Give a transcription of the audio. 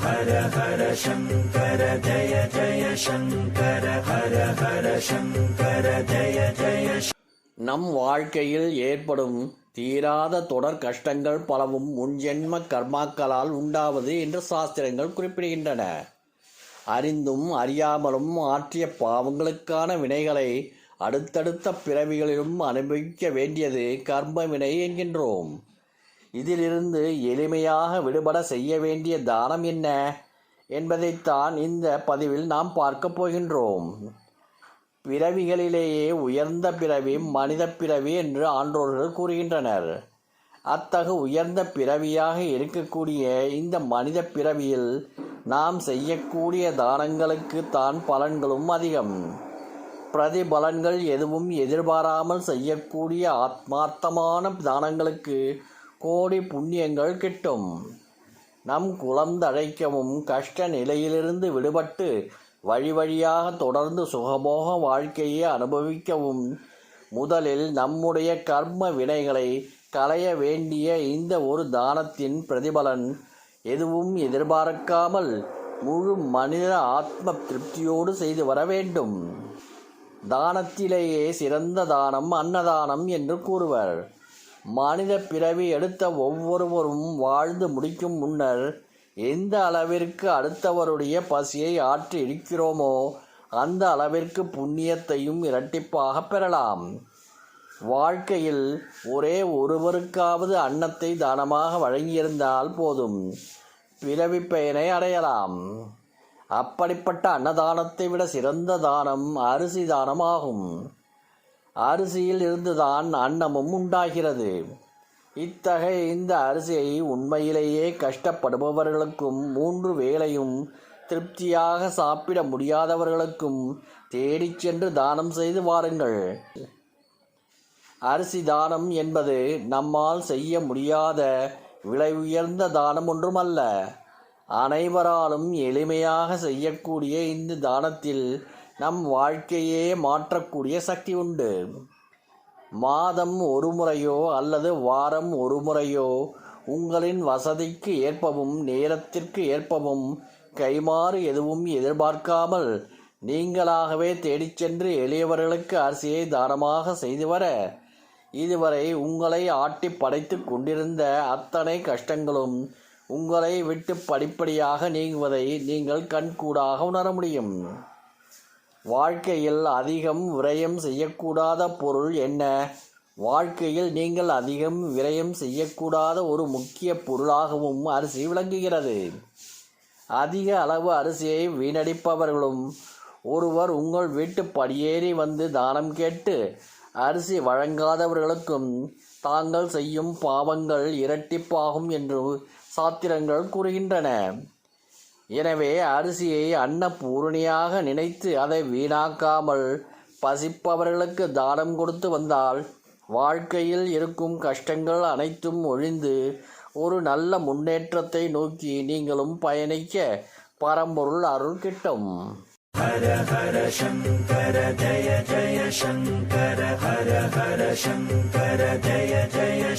ஹர ஹர சங்கர ஜய ஜய சங்கர ஹர ஹர சங்கர ஜய ஜய. நம் வாழ்க்கையில் ஏற்படும் தீராத தொடர் கஷ்டங்கள் பலவும் முன்ஜென்ம கர்மாக்களால் உண்டாவது என்று சாஸ்திரங்கள் குறிப்பிடுகின்றன. அறிந்தும் அறியாமலும் ஆற்றிய பாவங்களுக்கான வினைகளை அடுத்தடுத்த பிறவிகளிலும் அனுபவிக்க வேண்டியது கர்ம வினை என்கின்றோம். இதிலிருந்து எளிமையாக விடுபட செய்ய வேண்டிய தானம் என்ன என்பதைத்தான் இந்த பதிவில் நாம் பார்க்க போகின்றோம். பிறவிகளிலேயே உயர்ந்த பிறவி மனித பிறவி என்று ஆன்றோர்கள் கூறுகின்றனர். அத்தகு உயர்ந்த பிறவியாக இருக்கக்கூடிய இந்த மனித பிறவியில் நாம் செய்யக்கூடிய தானங்களுக்கு தான் பலன்களும் அதிகம். பிரதிபலன்கள் எதுவும் எதிர்பாராமல் செய்யக்கூடிய ஆத்மார்த்தமான தானங்களுக்கு கோடி புண்ணியங்கள் கிட்டும். நம் குலம் தழைக்கவும் கஷ்ட நிலையிலிருந்து விடுபட்டு வழி வழியாக தொடர்ந்து சுகபோக வாழ்க்கையை அனுபவிக்கவும் முதலில் நம்முடைய கர்ம வினைகளை களைய வேண்டிய இந்த ஒரு தானத்தின் பிரதிபலன் எதுவும் எதிர்பார்க்காமல் முழு மனித ஆத்ம திருப்தியோடு செய்து வர வேண்டும். தானத்திலேயே சிறந்த தானம் அன்னதானம் என்று கூறுவர். மனித பிறவி எடுத்த ஒவ்வொருவரும் வாழ்ந்து முடிக்கும் முன்னர் எந்த அளவிற்கு அடுத்தவருடைய பசியை ஆற்றி இருக்கிறோமோ அந்த அளவிற்கு புண்ணியத்தையும் இரட்டிப்பாக பெறலாம். வாழ்க்கையில் ஒரே ஒருவருக்காவது அன்னத்தை தானமாக வழங்கியிருந்தால் போதும், பிறவி பயனை அடையலாம். அப்படிப்பட்ட அன்னதானத்தை விட சிறந்த தானம் அரிசி தானம் ஆகும். அரிசியில் இருந்துதான் அன்னமும் உண்டாகிறது. இத்தகைய இந்த அரிசியை உண்மையிலேயே கஷ்டப்படுபவர்களுக்கும் 3 வேளையும் திருப்தியாக சாப்பிட முடியாதவர்களுக்கும் தேடிச் சென்று தானம் செய்து வாருங்கள். அரிசி தானம் என்பது நம்மால் செய்ய முடியாத விலை உயர்ந்த தானம் ஒன்றுமல்ல. அனைவராலும் எளிமையாக செய்யக்கூடிய இந்த தானத்தில் நம் வாழ்க்கையே மாற்றக்கூடிய சக்தி உண்டு. மாதம் ஒரு முறையோ அல்லது வாரம் ஒரு முறையோ உங்களின் வசதிக்கு ஏற்பவும் நேரத்திற்கு ஏற்பவும் கைமாறு எதுவும் எதிர்பார்க்காமல் நீங்களாகவே தேடிச் சென்று எளியவர்களுக்கு அரிசியை தானமாக செய்து வர இதுவரை உங்களை ஆட்டி படைத்து கொண்டிருந்த அத்தனை கஷ்டங்களும் உங்களை விட்டு படிப்படியாக நீங்குவதை நீங்கள் கண்கூடாக உணர முடியும். வாழ்க்கையில் அதிகம் விரயம் செய்யக்கூடாத பொருள் என்ன? வாழ்க்கையில் நீங்கள் அதிகம் விரயம் செய்யக்கூடாத ஒரு முக்கிய பொருளாகவும் அரிசி விளங்குகிறது. அதிக அளவு அரிசியை வீணடிப்பவர்களும் ஒருவர் உங்கள் வீட்டு படியேறி வந்து தானம் கேட்டு அரிசி வழங்காதவர்களுக்கும் தாங்கள் செய்யும் பாவங்கள் இரட்டிப்பாகும் என்று சாத்திரங்கள் கூறுகின்றன. எனவே அரிசியை அன்னபூரணியாக நினைத்து அதை வீணாக்காமல் பசிப்பவர்களுக்கு தானம் கொடுத்து வந்தால் வாழ்க்கையில் இருக்கும் கஷ்டங்கள் அனைத்தும் ஒழிந்து ஒரு நல்ல முன்னேற்றத்தை நோக்கி நீங்களும் பயணிக்க பரம்பொருள் அருள் கிட்டும். ஹர ஹர சங்கர ஜய ஜய சங்கர ஹர ஹர சங்கர ஜய ஜய